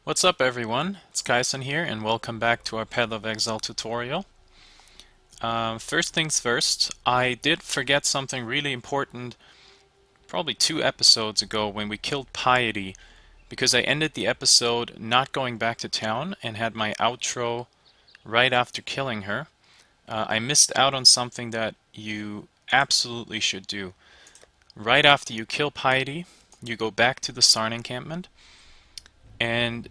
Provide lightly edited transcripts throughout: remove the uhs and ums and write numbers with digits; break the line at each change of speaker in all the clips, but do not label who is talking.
What's up everyone, it's Kaisen here and welcome back to our Path of Exile tutorial. First things first, I did forget something really important probably 2 episodes ago when we killed Piety because I ended the episode not going back to town and had my outro right after killing her. I missed out on something that you absolutely should do. Right after you kill Piety, you go back to the Sarn encampment and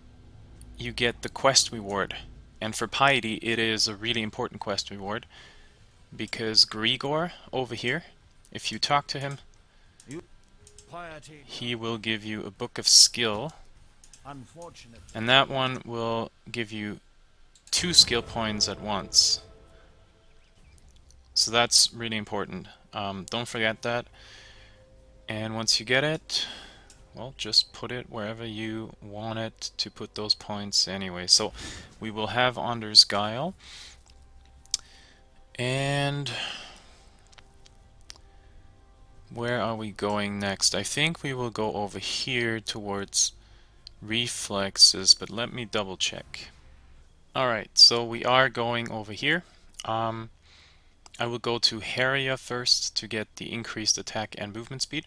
you get the quest reward. And for Piety, it is a really important quest reward because Grigor over here, if you talk to him, he will give you a book of skill, and that one will give you 2 skill points at once. So that's really important. Don't forget that. And once you get it, well, just put it wherever you want it to put those points anyway. So we will have Anders Guile. And where are we going next? I think we will go over here towards reflexes, but let me double check. Alright, so we are going over here. I will go to Haria first to get the increased attack and movement speed.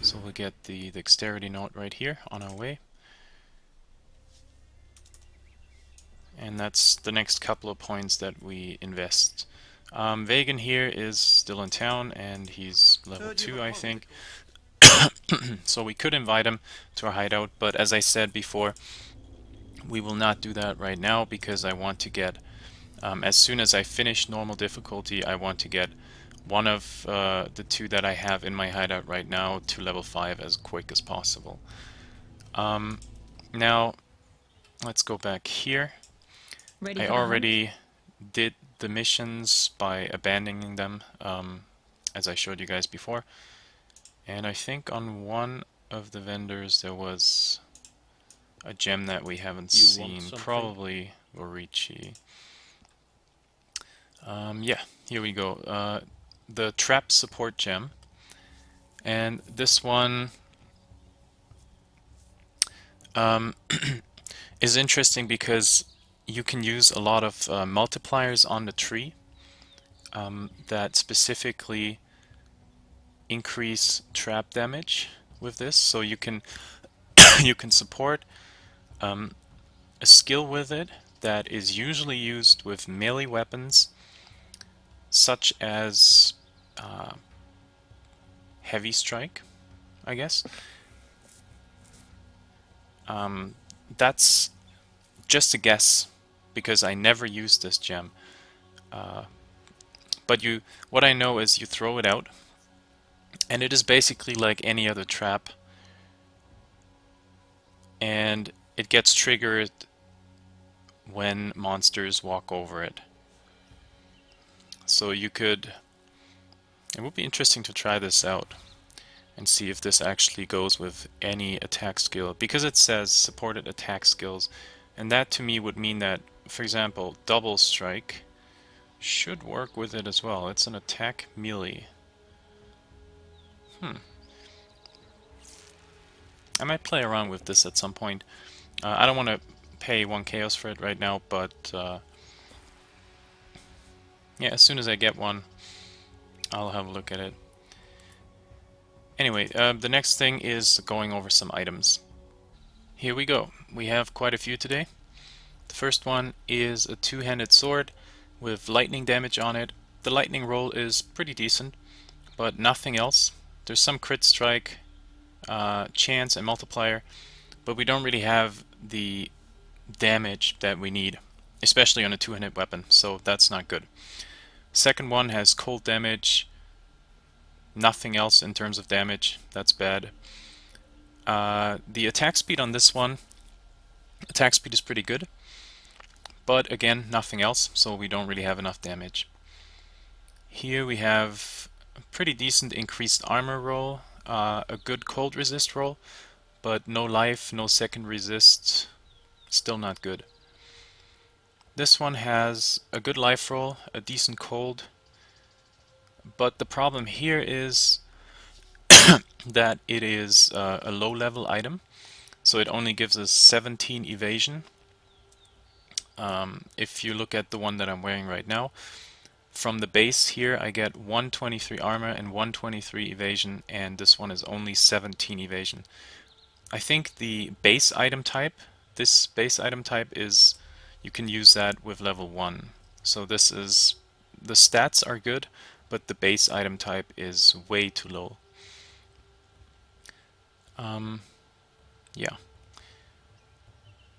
So we'll get the dexterity note right here on our way. And that's the next couple of points that we invest. Vegan here is still in town and he's level 2, I think. So we could invite him to our hideout, but as I said before, we will not do that right now because I want to get, as soon as I finish normal difficulty, I want to get one of the 2 that I have in my hideout right now to level 5 as quick as possible. Now, let's go back here. I already did the missions by abandoning them, as I showed you guys before. And I think on one of the vendors there was a gem that we haven't seen, probably Orichi. Yeah, here we go. The trap support gem. And this one is interesting because you can use a lot of multipliers on the tree that specifically increase trap damage with this. So you can you can support a skill with it that is usually used with melee weapons such as heavy strike, I guess. That's just a guess because I never used this gem. But what I know is you throw it out, and it is basically like any other trap, and it gets triggered when monsters walk over it. So it would be interesting to try this out and see if this actually goes with any attack skill, because it says supported attack skills, and that to me would mean that, for example, double strike should work with it as well. It's an attack melee. I might play around with this at some point. I don't want to pay 1 chaos for it right now, but yeah, as soon as I get one, I'll have a look at it. Anyway, the next thing is going over some items. Here we go. We have quite a few today. The first one is a 2-handed sword with lightning damage on it. The lightning roll is pretty decent, but nothing else. There's some crit strike, chance, and multiplier, but we don't really have the damage that we need, especially on a 2-handed weapon, so that's not good. Second one has cold damage, nothing else in terms of damage. That's bad. The attack speed on this one, attack speed is pretty good, but again, nothing else, so we don't really have enough damage. Here we have a pretty decent increased armor roll, a good cold resist roll, but no life, no second resist, still not good. This one has a good life roll, a decent cold, but the problem here is that it is a low level item, so it only gives us 17 evasion. If you look at the one that I'm wearing right now, from the base here I get 123 armor and 123 evasion, and this one is only 17 evasion. I think the base item type, this base item type is, you can use that with level 1. So this is, the stats are good, but the base item type is way too low. Yeah.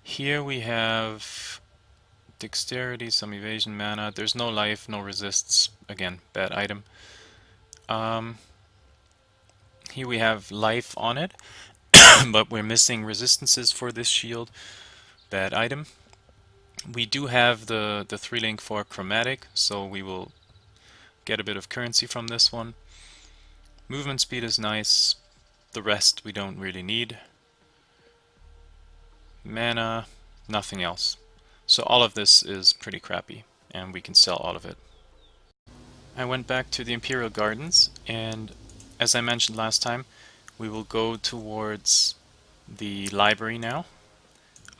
Here we have dexterity, some evasion, mana. There's no life, no resists. Again, bad item. Here we have life on it, but we're missing resistances for this shield. Bad item. We do have the 3-link for chromatic, so we will get a bit of currency from this one. Movement speed is nice. The rest we don't really need. Mana, nothing else. So all of this is pretty crappy, and we can sell all of it. I went back to the Imperial Gardens, and as I mentioned last time, we will go towards the library now.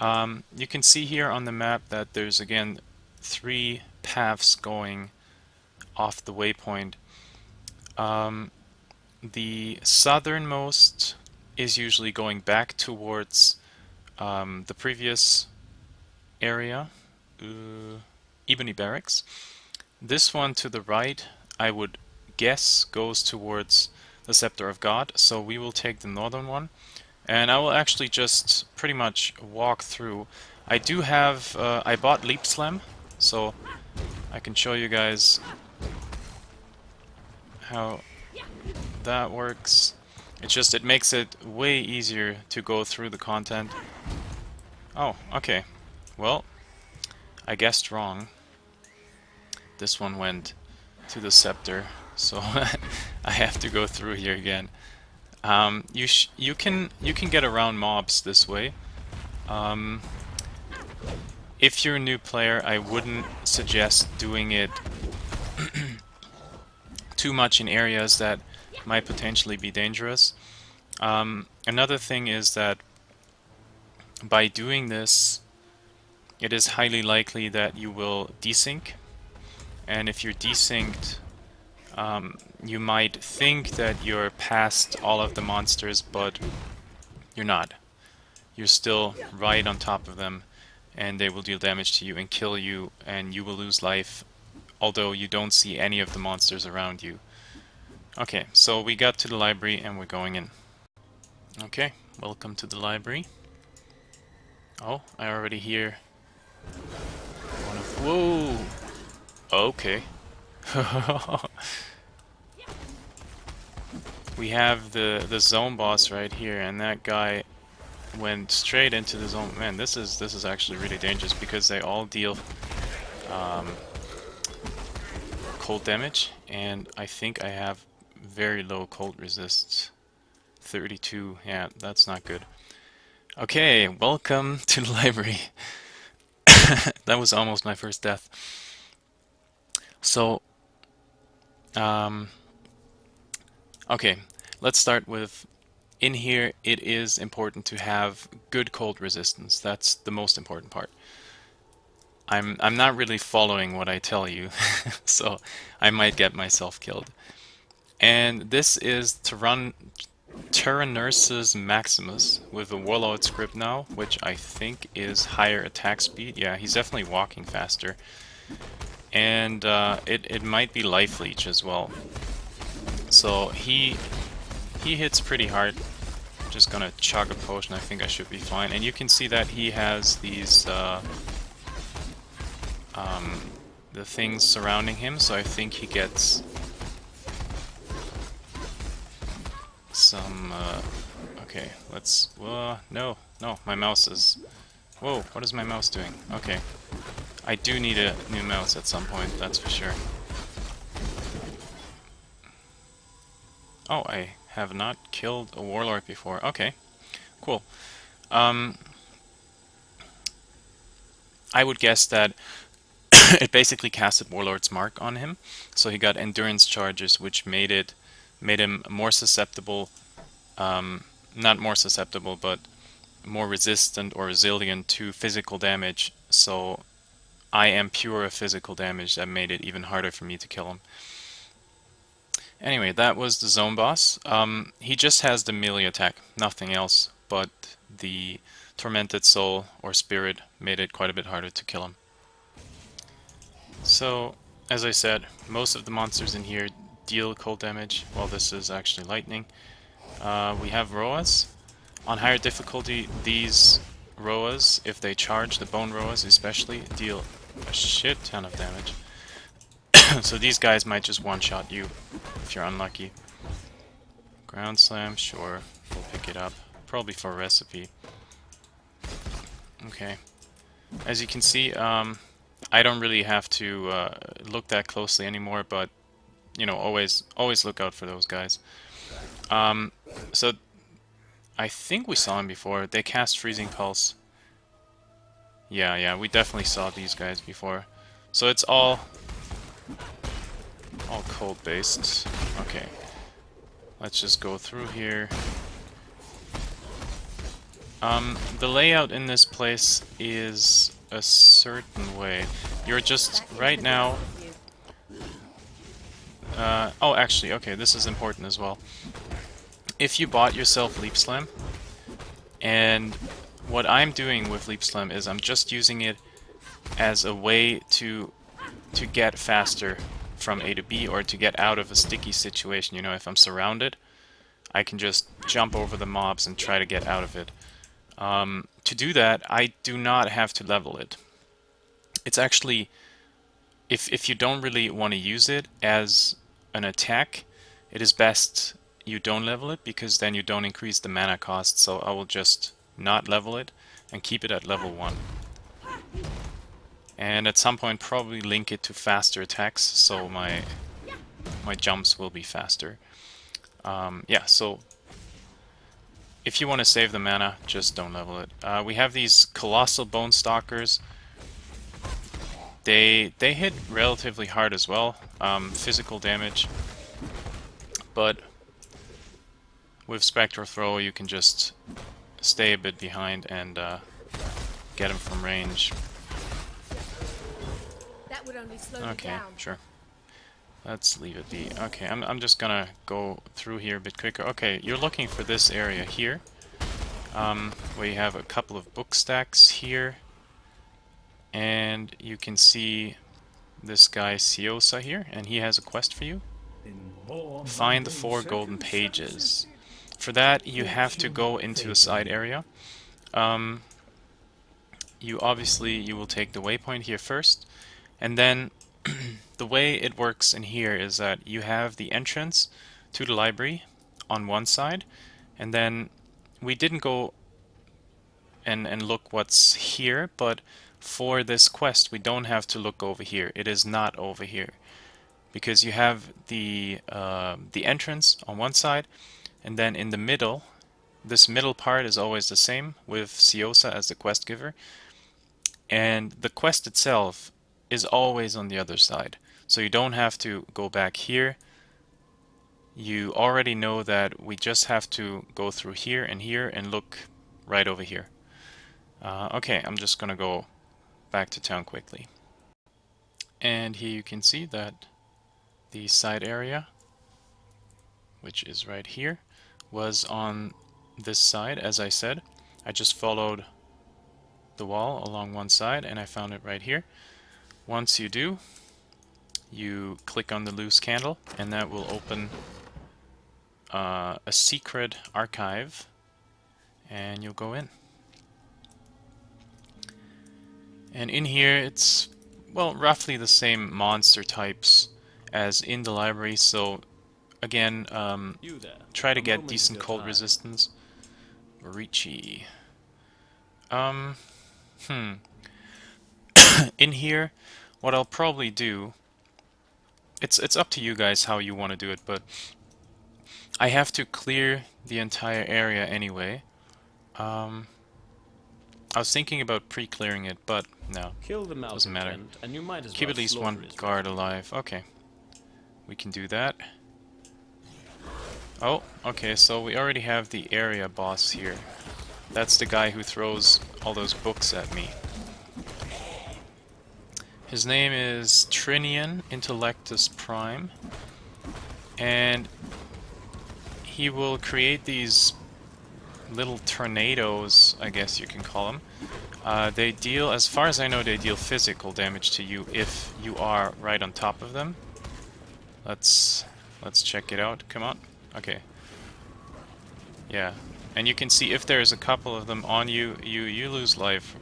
You can see here on the map that there's again 3 paths going off the waypoint. The southernmost is usually going back towards the previous area, Ebony Barracks. This one to the right, I would guess, goes towards the Scepter of God, so we will take the northern one. And I will actually just pretty much walk through. I do have, I bought Leap Slam, so I can show you guys how that works. It makes it way easier to go through the content. Oh, okay. Well, I guessed wrong. This one went to the Scepter, so I have to go through here again. You can get around mobs this way. If you're a new player, I wouldn't suggest doing it too much in areas that might potentially be dangerous. Another thing is that by doing this, it is highly likely that you will desync. And if you're desynced, you might think that you're past all of the monsters, but you're not. You're still right on top of them, and they will deal damage to you and kill you, and you will lose life, although you don't see any of the monsters around you. Okay, so we got to the library and we're going in. Okay, welcome to the library. Oh, I already hear one of... Whoa! Okay. We have the zone boss right here, and that guy went straight into the zone. Man, this is actually really dangerous because they all deal cold damage, and I think I have very low cold resist. 32. Yeah, that's not good. Okay, welcome to the library. That was almost my first death. So, okay, let's start with, in here it is important to have good cold resistance. That's the most important part. I'm not really following what I tell you, so I might get myself killed. And this is to run Tyrannursus Maximus with a Warlord script now, which I think is higher attack speed. Yeah, he's definitely walking faster. And it might be Life Leech as well. So he hits pretty hard. Just gonna chug a potion, I think I should be fine. And you can see that he has these the things surrounding him, so I think he gets some okay, let's no, my mouse is, whoa, what is my mouse doing? Okay. I do need a new mouse at some point, that's for sure. Oh, I have not killed a warlord before. Okay, cool. I would guess that it basically casted Warlord's Mark on him, so he got endurance charges, which made him more susceptible. Not more susceptible, but more resistant or resilient to physical damage, so I am pure physical damage. That made it even harder for me to kill him. Anyway, that was the zone boss. He just has the melee attack, nothing else, but the tormented soul or spirit made it quite a bit harder to kill him. So, as I said, most of the monsters in here deal cold damage. Well, this is actually lightning. We have Roas. On higher difficulty, these Roas, if they charge, the bone Roas especially, deal a shit ton of damage. So these guys might just one-shot you if you're unlucky. Ground Slam, sure, we'll pick it up. Probably for a recipe. Okay. As you can see, I don't really have to look that closely anymore, but you know, always look out for those guys. So I think we saw him before. They cast Freezing Pulse. Yeah, we definitely saw these guys before. So it's all cold based. Okay. Let's just go through here. The layout in this place is a certain way. You're just right now. Oh, actually, okay, this is important as well. If you bought yourself Leap Slam, and what I'm doing with Leap Slam is I'm just using it as a way to get faster from A to B, or to get out of a sticky situation. You know, if I'm surrounded, I can just jump over the mobs and try to get out of it. To do that, I do not have to level it. It's actually, if you don't really want to use it as an attack, it is best you don't level it, because then you don't increase the mana cost. So I will just not level it and keep it at level 1. And at some point probably link it to faster attacks, so my jumps will be faster. Yeah, so if you want to save the mana, just don't level it. We have these Colossal Bone Stalkers. They hit relatively hard as well, physical damage. But with Spectral Throw you can just stay a bit behind and get them from range.
That would only slow
Okay,
you down.
sure. Let's leave it be. Okay, I'm just gonna go through here a bit quicker. Okay, you're looking for this area here, where you have a couple of book stacks here, and you can see this guy Siosa here, and he has a quest for you. Find the 4 golden pages. For that, you have to go into a side area. You will take the waypoint here first, and then the way it works in here is that you have the entrance to the library on one side, and then we didn't go and look what's here, but for this quest we don't have to look over here. It is not over here, because you have the entrance on one side, and then in the middle, this middle part is always the same with Siosa as the quest giver, and the quest itself is always on the other side. So you don't have to go back here. You already know that we just have to go through here and look right over here. Okay, I'm just gonna go back to town quickly. And here you can see that the side area, which is right here, was on this side. As I said, I just followed the wall along one side and I found it right here. Once you do, you click on the loose candle and that will open a secret archive, and you'll go in. And in here it's, well, roughly the same monster types as in the library, so again, try to get decent cold resistance. Ricci. In here, what I'll probably do, it's up to you guys how you want to do it, but I have to clear the entire area anyway. I was thinking about pre-clearing it, but no, doesn't matter.
And you might as
Keep
well
at least one guard alive. Okay, we can do that. Oh, okay, so we already have the area boss here. That's the guy who throws all those books at me. His name is Trinian Intellectus Prime, and he will create these little tornadoes, I guess you can call them. They deal, as far as I know, they deal physical damage to you if you are right on top of them. Let's check it out. Come on. Okay. Yeah. And you can see if there's a couple of them on you, you lose life.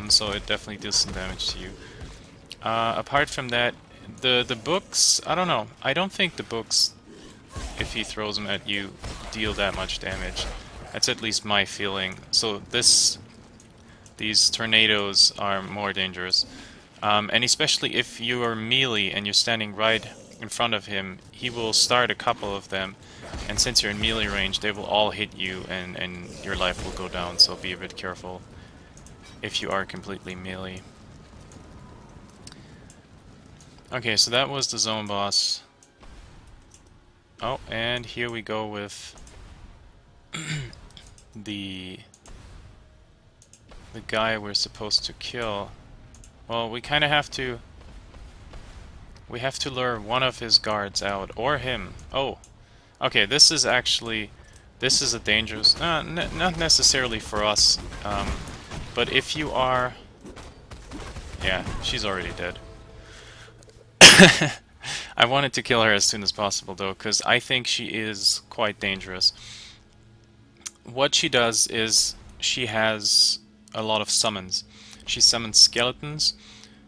So it definitely deals some damage to you. Apart from that, the books, I don't know. I don't think the books, if he throws them at you, deal that much damage. That's at least my feeling. So these tornadoes are more dangerous. And especially if you are melee and you're standing right in front of him, he will start a couple of them. And since you're in melee range, they will all hit you and your life will go down, so be a bit careful if you are completely melee. Okay, so that was the zone boss. Oh, and here we go with the guy we're supposed to kill. Well, we kind of have to... We have to lure one of his guards out, or him. Oh, okay, this is actually... This is a dangerous... not necessarily for us, but if you are... Yeah, she's already dead. I wanted to kill her as soon as possible, though, because I think she is quite dangerous. What she does is she has a lot of summons. She summons skeletons,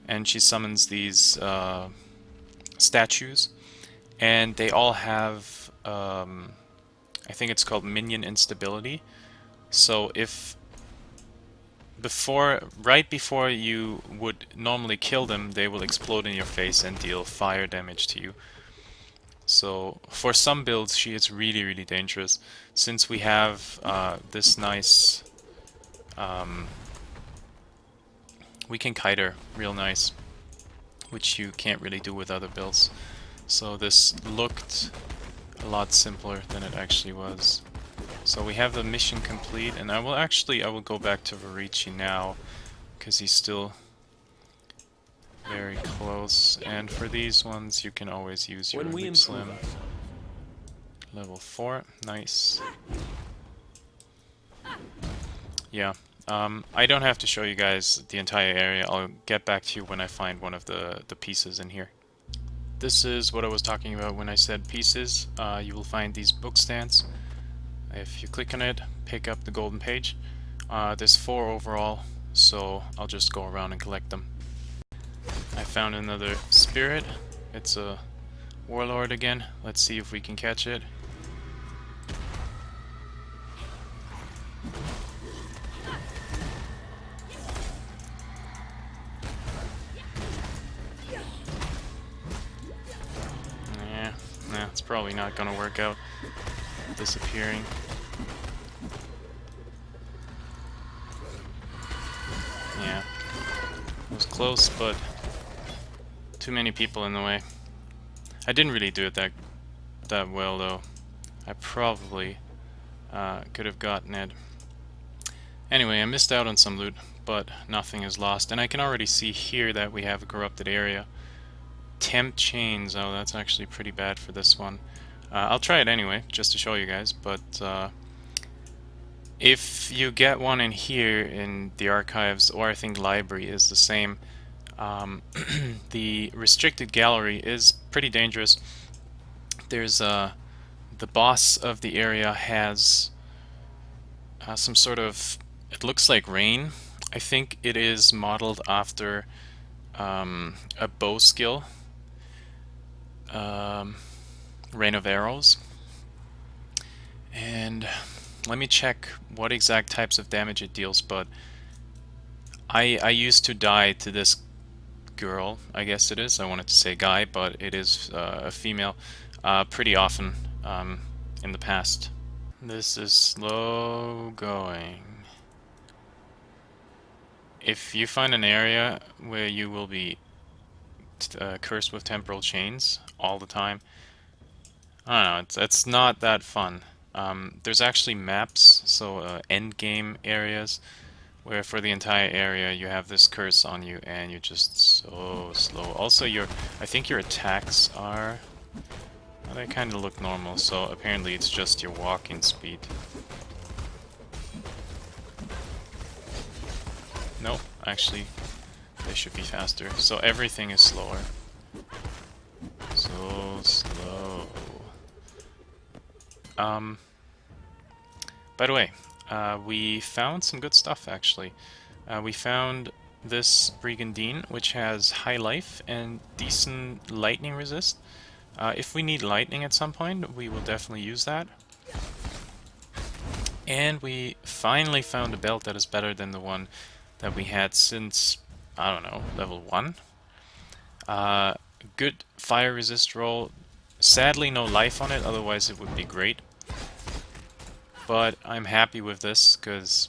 and she summons these statues, and they all have, I think it's called minion instability. So if right before you would normally kill them, they will explode in your face and deal fire damage to you. So for some builds, she is really, really dangerous. Since we have this nice, we can kite her real nice, which you can't really do with other builds. So this looked a lot simpler than it actually was. So we have the mission complete, and I will go back to Varici now, because he's still very close. And for these ones, you can always use your Lip Slim. Level 4, nice. Yeah, I don't have to show you guys the entire area. I'll get back to you when I find one of the pieces in here. This is what I was talking about when I said pieces. You will find these book stands. If you click on it, pick up the golden page. There's 4 overall, so I'll just go around and collect them. I found another spirit. It's a warlord again. Let's see if we can catch it. Yeah, nah, it's probably not gonna work out. Disappearing. Yeah, it was close, but too many people in the way. I didn't really do it that well, though. I probably could have gotten it. Anyway, I missed out on some loot, but nothing is lost. And I can already see here that we have a corrupted area. Temp chains, oh, that's actually pretty bad for this one. I'll try it anyway, just to show you guys, but if you get one in here in the archives, or I think library is the same, the restricted gallery is pretty dangerous. There's the boss of the area has some sort of, it looks like rain. I think it is modeled after a bow skill. Rain of Arrows. And let me check what exact types of damage it deals, but I used to die to this girl, I guess it is. I wanted to say guy, but it is a female, pretty often in the past. This is slow going. If you find an area where you will be cursed with temporal chains all the time, I don't know, it's not that fun. There's actually maps, so end game areas, where for the entire area you have this curse on you and you're just so slow. Also, I think your attacks are, well, they kind of look normal, so apparently it's just your walking speed. Nope, actually, they should be faster. So everything is slower. So slow. By the way, we found some good stuff actually. We found this Brigandine, which has high life and decent lightning resist. If we need lightning at some point, we will definitely use that. And we finally found a belt that is better than the one that we had since, I don't know, level 1. Good fire resist roll. Sadly no life on it, otherwise it would be great. But I'm happy with this, because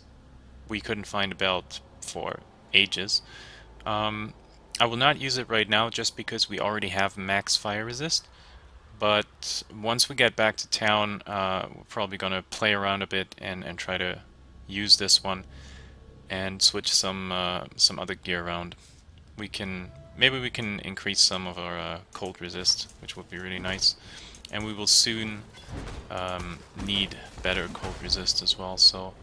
we couldn't find a belt for ages. I will not use it right now just because we already have max fire resist. But once we get back to town, we're probably going to play around a bit and try to use this one and switch some other gear around. Maybe we can increase some of our cold resist, which would be really nice. And we will soon need better cold resist as well, so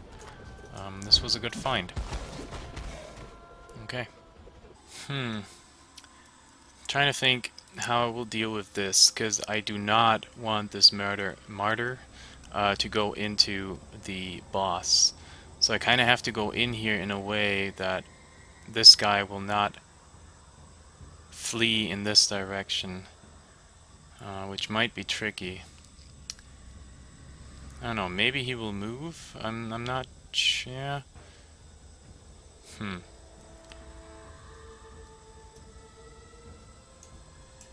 this was a good find. Okay. Trying to think how I will deal with this, because I do not want this martyr to go into the boss. So I kind of have to go in here in a way that this guy will not flee in this direction, which might be tricky. I don't know, maybe he will move? I'm not sure.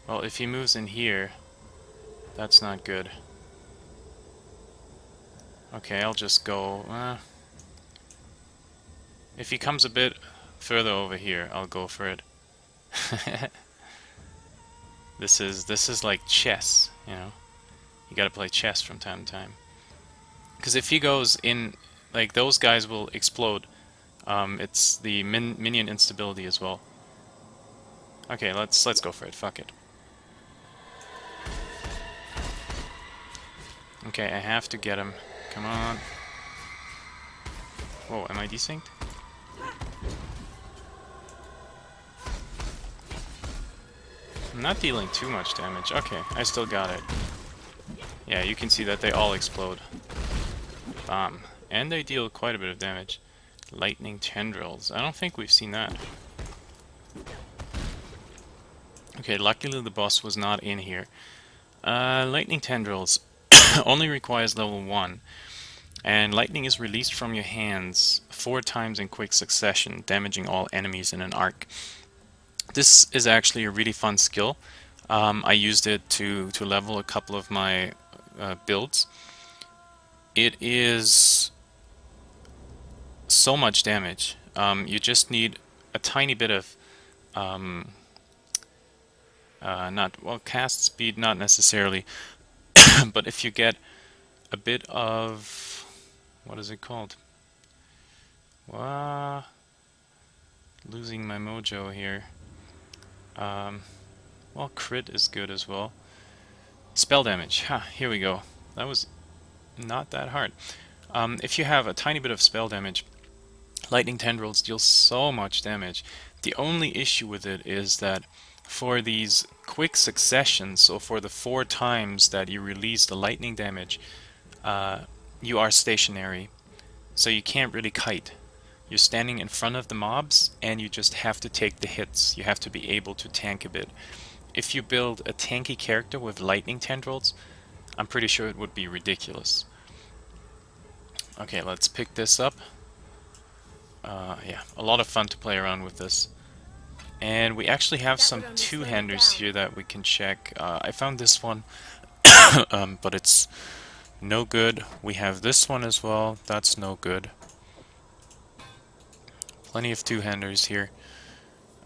Well, if he moves in here, that's not good. Okay, I'll just go... if he comes a bit further over here, I'll go for it. This is like chess, you know? You gotta play chess from time to time. Because if he goes in... like, those guys will explode. It's the minion instability as well. Okay, let's go for it. Fuck it. Okay, I have to get him. Come on. Whoa, am I desynced? I'm not dealing too much damage. Okay, I still got it. Yeah, you can see that they all explode. Bam. And they deal quite a bit of damage. Lightning tendrils. I don't think we've seen that. Okay, luckily the boss was not in here. Lightning tendrils only requires level 1. And lightning is released from your hands 4 times in quick succession, damaging all enemies in an arc. This is actually a really fun skill. I used it to level a couple of my builds. It is so much damage. You just need a tiny bit of cast speed, not necessarily, but if you get a bit of, what is it called? Losing my mojo here. Well, crit is good as well. Spell damage. Here we go. That was not that hard. If you have a tiny bit of spell damage, lightning tendrils deal so much damage. The only issue with it is that for these quick successions, so for the 4 times that you release the lightning damage, you are stationary. So you can't really kite. You're standing in front of the mobs and you just have to take the hits. You have to be able to tank a bit. If you build a tanky character with lightning tendrils, I'm pretty sure it would be ridiculous. Okay, let's pick this up. Yeah, a lot of fun to play around with this. And we actually have some two-handers here that we can check. I found this one, but it's no good. We have this one as well. That's no good. Plenty of two-handers here.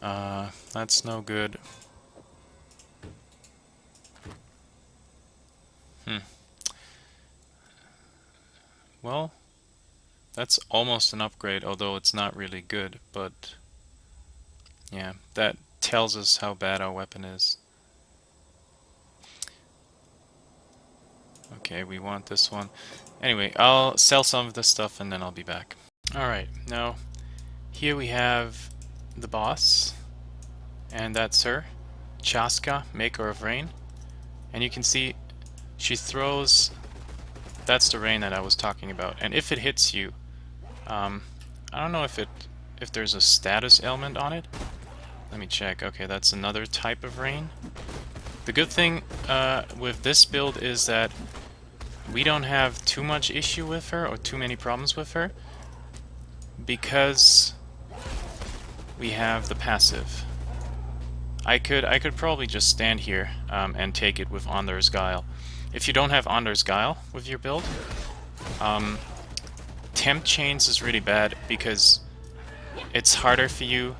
That's no good. Well, that's almost an upgrade, although it's not really good, but yeah, that tells us how bad our weapon is. Okay, we want this one. Anyway, I'll sell some of this stuff and then I'll be back. Alright, now here we have the boss, and that's her, Chaska, Maker of Rain. And you can see she throws, that's the rain that I was talking about. And if it hits you, I don't know if there's a status ailment on it. Let me check. Okay, that's another type of rain. The good thing with this build is that we don't have too much issue with her or too many problems with her because we have the passive. I could probably just stand here and take it with Onder's Guile. If you don't have Onder's Guile with your build, Temp Chains is really bad because it's harder for you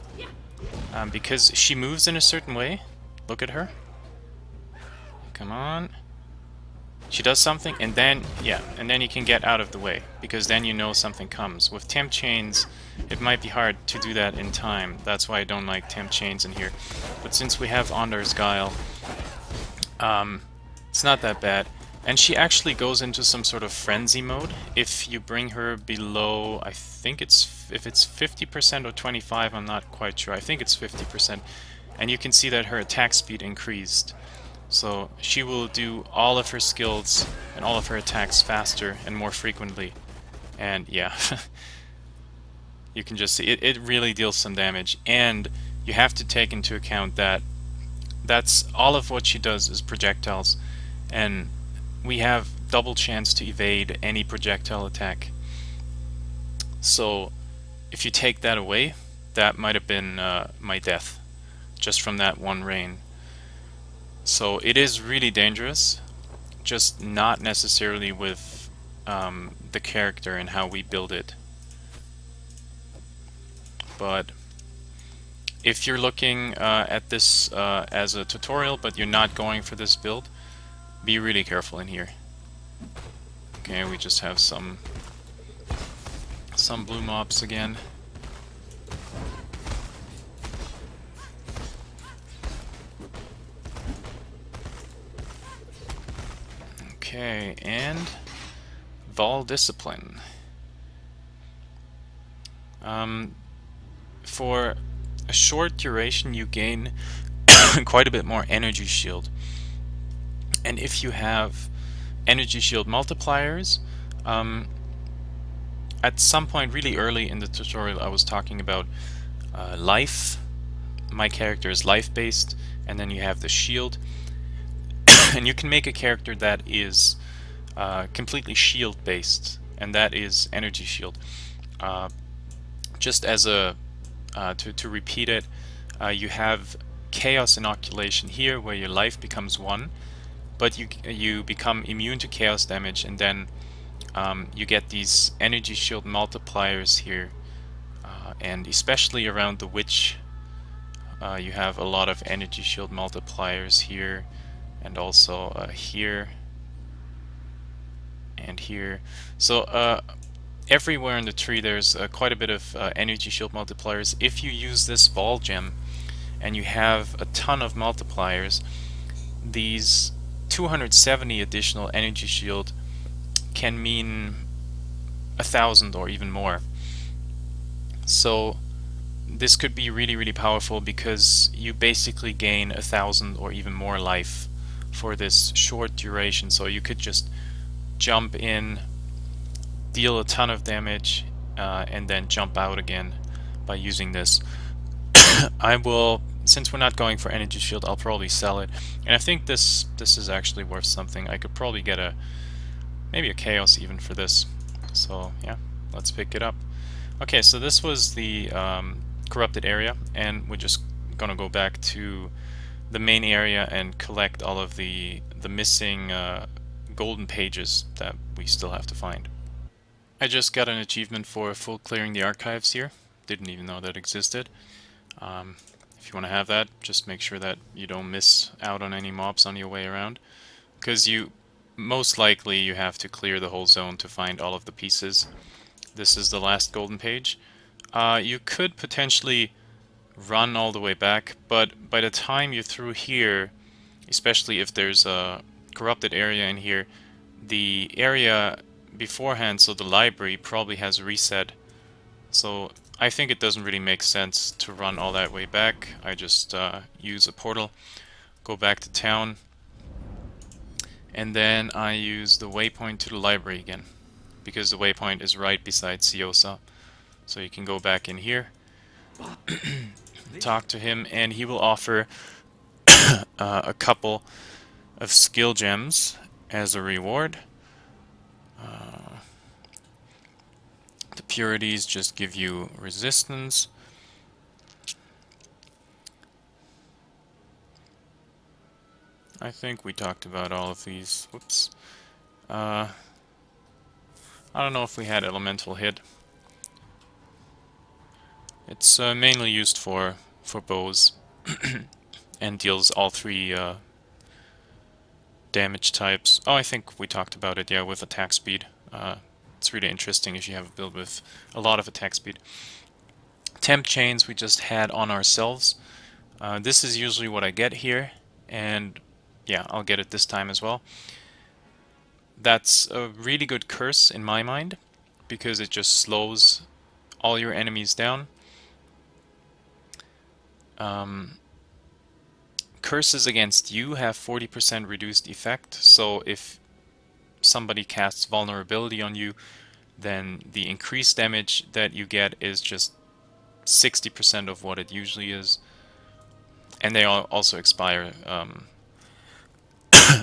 because she moves in a certain way. Look at her. Come on. She does something, and then, yeah, and then you can get out of the way, because then you know something comes. With Temp Chains, it might be hard to do that in time. That's why I don't like Temp Chains in here. But since we have Onder's Guile, it's not that bad. And she actually goes into some sort of frenzy mode if you bring her below, I think if it's 50% or 25, I'm not quite sure. I think it's 50%. And you can see that her attack speed increased. So she will do all of her skills and all of her attacks faster and more frequently. And yeah, you can just see it really deals some damage. And you have to take into account that that's all of what she does is projectiles. And we have double chance to evade any projectile attack. So if you take that away, that might have been my death just from that one rain. So it is really dangerous, just not necessarily with the character and how we build it. But if you're looking at this as a tutorial, but you're not going for this build, be really careful in here. Okay, we just have some blue mobs again. Okay, and Vol Discipline. For a short duration, you gain quite a bit more energy shield. And if you have energy shield multipliers, at some point really early in the tutorial I was talking about life. My character is life-based, and then you have the shield. And you can make a character that is completely shield-based, and that is energy shield. Just as a to repeat it, you have chaos inoculation here, where your life becomes 1, but you become immune to chaos damage, and then you get these energy shield multipliers here, and especially around the witch, you have a lot of energy shield multipliers here, and also here and here. So everywhere in the tree there's quite a bit of energy shield multipliers. If you use this Vol gem and you have a ton of multipliers, these 270 additional energy shield can mean 1,000 or even more. So this could be really, really powerful because you basically gain 1,000 or even more life for this short duration. So you could just jump in, deal a ton of damage, and then jump out again by using this. I will, since we're not going for energy shield, I'll probably sell it. And I think this is actually worth something. I could probably get maybe a chaos even for this. So yeah, let's pick it up. Okay, so this was the corrupted area, and we're just gonna go back to the main area and collect all of the missing golden pages that we still have to find. I just got an achievement for full clearing the archives here. Didn't even know that existed. If you want to have that, just make sure that you don't miss out on any mobs on your way around, because you most likely you have to clear the whole zone to find all of the pieces. This is the last golden page. You could potentially run all the way back, but by the time you're through here, especially if there's a corrupted area in here, the area beforehand, so the library, probably has reset. So I think it doesn't really make sense to run all that way back. I just use a portal, go back to town, and then I use the waypoint to the library again, because the waypoint is right beside Siosa. So you can go back in here, talk to him, and he will offer a couple of skill gems as a reward. The purities just give you resistance. I think we talked about all of these. Whoops. I don't know if we had elemental hit. It's mainly used for bows and deals all three damage types. Oh, I think we talked about it, yeah, with attack speed. It's really interesting if you have a build with a lot of attack speed. Temp chains we just had on ourselves. This is usually what I get here, and yeah, I'll get it this time as well. That's a really good curse in my mind, because it just slows all your enemies down. Curses against you have 40% reduced effect, so if somebody casts vulnerability on you, then the increased damage that you get is just 60% of what it usually is. And they also expire.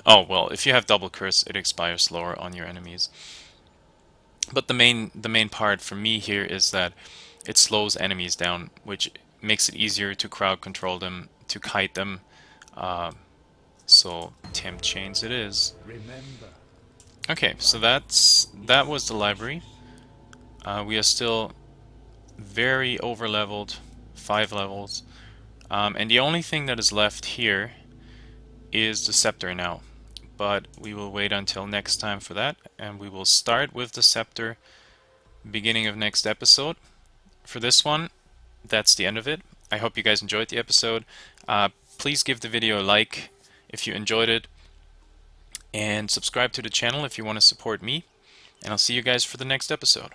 Oh well, if you have double curse, it expires slower on your enemies. But the main part for me here is that it slows enemies down, which makes it easier to crowd control them, to kite them. So temp chains it is. Okay, so that was the library. We are still very over leveled, 5 levels, and the only thing that is left here is the scepter now. But we will wait until next time for that, and we will start with the scepter beginning of next episode. For this one, that's the end of it. I hope you guys enjoyed the episode. Please give the video a like if you enjoyed it, and subscribe to the channel if you want to support me, and I'll see you guys for the next episode.